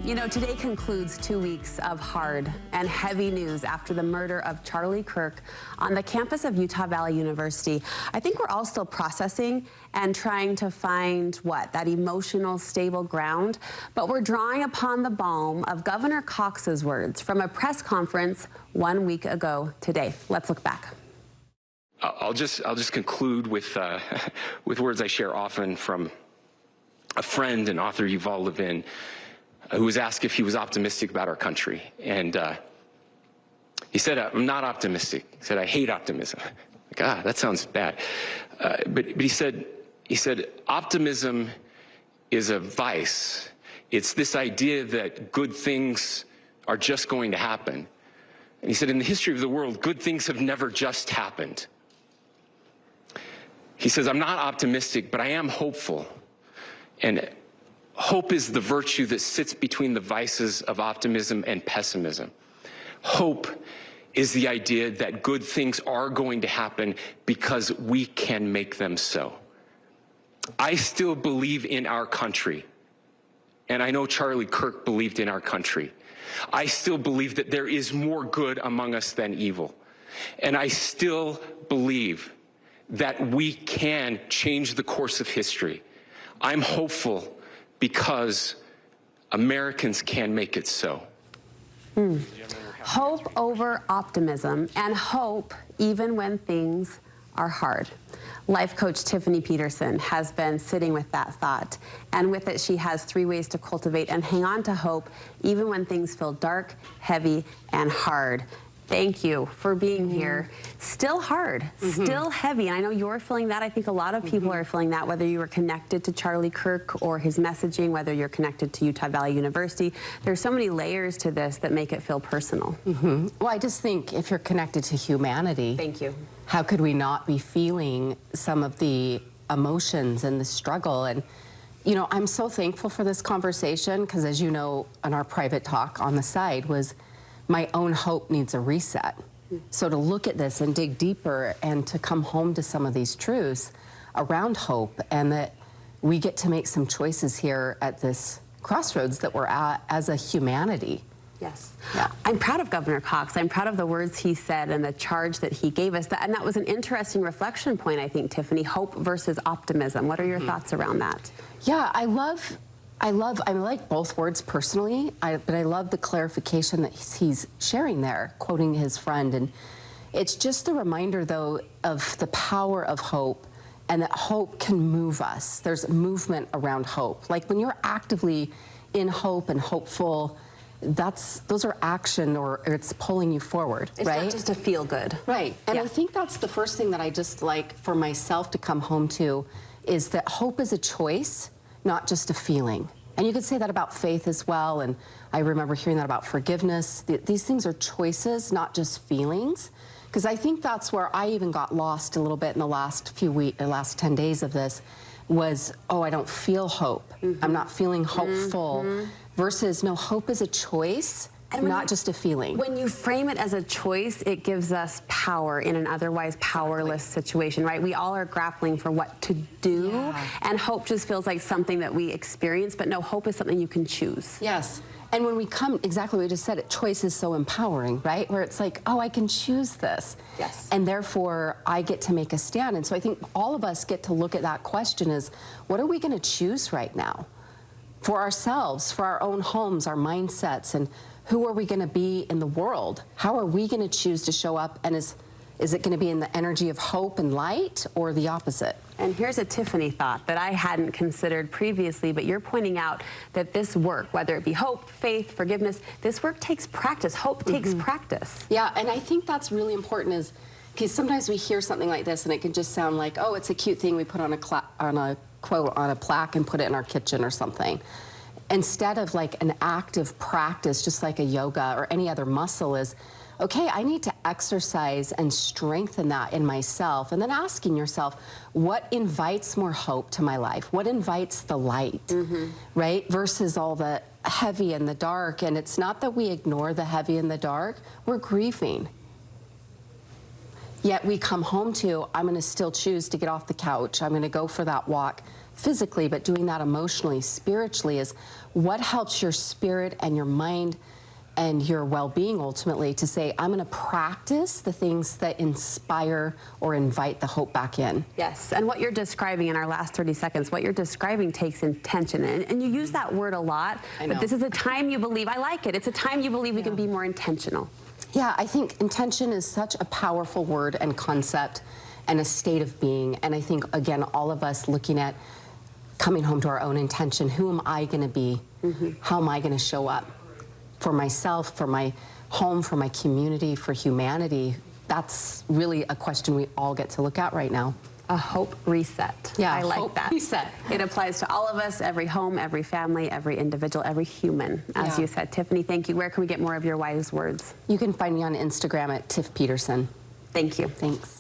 You know, today concludes 2 weeks of hard and heavy news after the murder of Charlie Kirk on the campus of Utah Valley University. I think we're all still processing and trying to find that emotional, stable ground. But we're drawing upon the balm of Governor Cox's words from a press conference 1 week ago today. Let's look back. I'll just conclude with with words I share often from a friend and author, Yuval Levin, who was asked if he was optimistic about our country. And he said, I'm not optimistic. He said, I hate optimism. Like, that sounds bad. But he said, optimism is a vice. It's this idea that good things are just going to happen. And he said, in the history of the world, good things have never just happened. He says, I'm not optimistic, but I am hopeful. And hope is the virtue that sits between the vices of optimism and pessimism. Hope is the idea that good things are going to happen because we can make them so. I still believe in our country, and I know Charlie Kirk believed in our country. I still believe that there is more good among us than evil. And I still believe that we can change the course of history. I'm hopeful because Americans can make it so. Hope over optimism, and hope even when things are hard. Life coach Tiffany Peterson has been sitting with that thought, and with it she has 3 ways to cultivate and hang on to hope even when things feel dark, heavy, and hard. Thank you for being here. Still hard, still heavy. And I know you're feeling that. I think a lot of people are feeling that, whether you were connected to Charlie Kirk or his messaging, whether you're connected to Utah Valley University. There's so many layers to this that make it feel personal. Well, I just think if you're connected to humanity, thank you. How could we not be feeling some of the emotions and the struggle? And, you know, I'm so thankful for this conversation because, as you know, on our private talk on the side was, my own hope needs a reset. So to look at this and dig deeper and to come home to some of these truths around hope, and that we get to make some choices here at this crossroads that we're at as a humanity. Yes. Yeah. I'm proud of Governor Cox. I'm proud of the words he said and the charge that he gave us. And that was an interesting reflection point, I think, Tiffany, hope versus optimism. What are your thoughts around that? Yeah, I like both words personally, but I love the clarification that he's sharing there, quoting his friend. And it's just the reminder, though, of the power of hope and that hope can move us. There's movement around hope. Like when you're actively in hope and hopeful, those are action, or it's pulling you forward, it's right? It's not just to feel good. Right. And yeah. I think that's the first thing that I just like for myself to come home to, is that hope is a choice, not just a feeling. And you could say that about faith as well, and I remember hearing that about forgiveness. These things are choices, not just feelings, because I think that's where I even got lost a little bit in the last few weeks, the last 10 days of this, was, oh, I don't feel hope. I'm not feeling hopeful, versus, no, hope is a choice, not just a feeling. When you frame it as a choice, it gives us power in an otherwise powerless situation, right? We all are grappling for what to do, and hope just feels like something that we experience, but no, hope is something you can choose. Yes, and when we come, exactly what we just said, choice is so empowering, right? Where it's like, oh, I can choose this. Yes. And therefore, I get to make a stand. And so I think all of us get to look at that question as, what are we gonna choose right now? For ourselves, for our own homes, our mindsets, and who are we going to be in the world? How are we going to choose to show up? And is it going to be in the energy of hope and light, or the opposite? And here's a Tiffany thought that I hadn't considered previously, but you're pointing out that this work, whether it be hope, faith, forgiveness, this work takes practice. Hope takes practice. Yeah, and I think that's really important, is because sometimes we hear something like this and it can just sound like, oh, it's a cute thing we put on a quote on a plaque and put it in our kitchen or something. Instead of like an active practice, just like a yoga or any other muscle, is, okay, I need to exercise and strengthen that in myself. And then asking yourself, what invites more hope to my life? What invites the light, right? Versus all the heavy and the dark. And it's not that we ignore the heavy and the dark, we're grieving. Yet we come home to, I'm gonna still choose to get off the couch. I'm gonna go for that walk physically, but doing that emotionally, spiritually, is what helps your spirit and your mind and your well-being ultimately to say, I'm going to practice the things that inspire or invite the hope back in. Yes, and what you're describing in our last 30 seconds, what you're describing takes intention. And you use that word a lot, but this is a time you believe, I like it, it's a time you believe we can be more intentional. Yeah, I think intention is such a powerful word and concept and a state of being. And I think, again, all of us looking at coming home to our own intention, who am I going to be? How am I going to show up? For myself, for my home, for my community, for humanity, that's really a question we all get to look at right now. A hope reset. Yeah, I like hope that. Reset. It applies to all of us, every home, every family, every individual, every human, as you said. Tiffany, thank you. Where can we get more of your wise words? You can find me on Instagram at Tiff Peterson. Thank you. Thanks.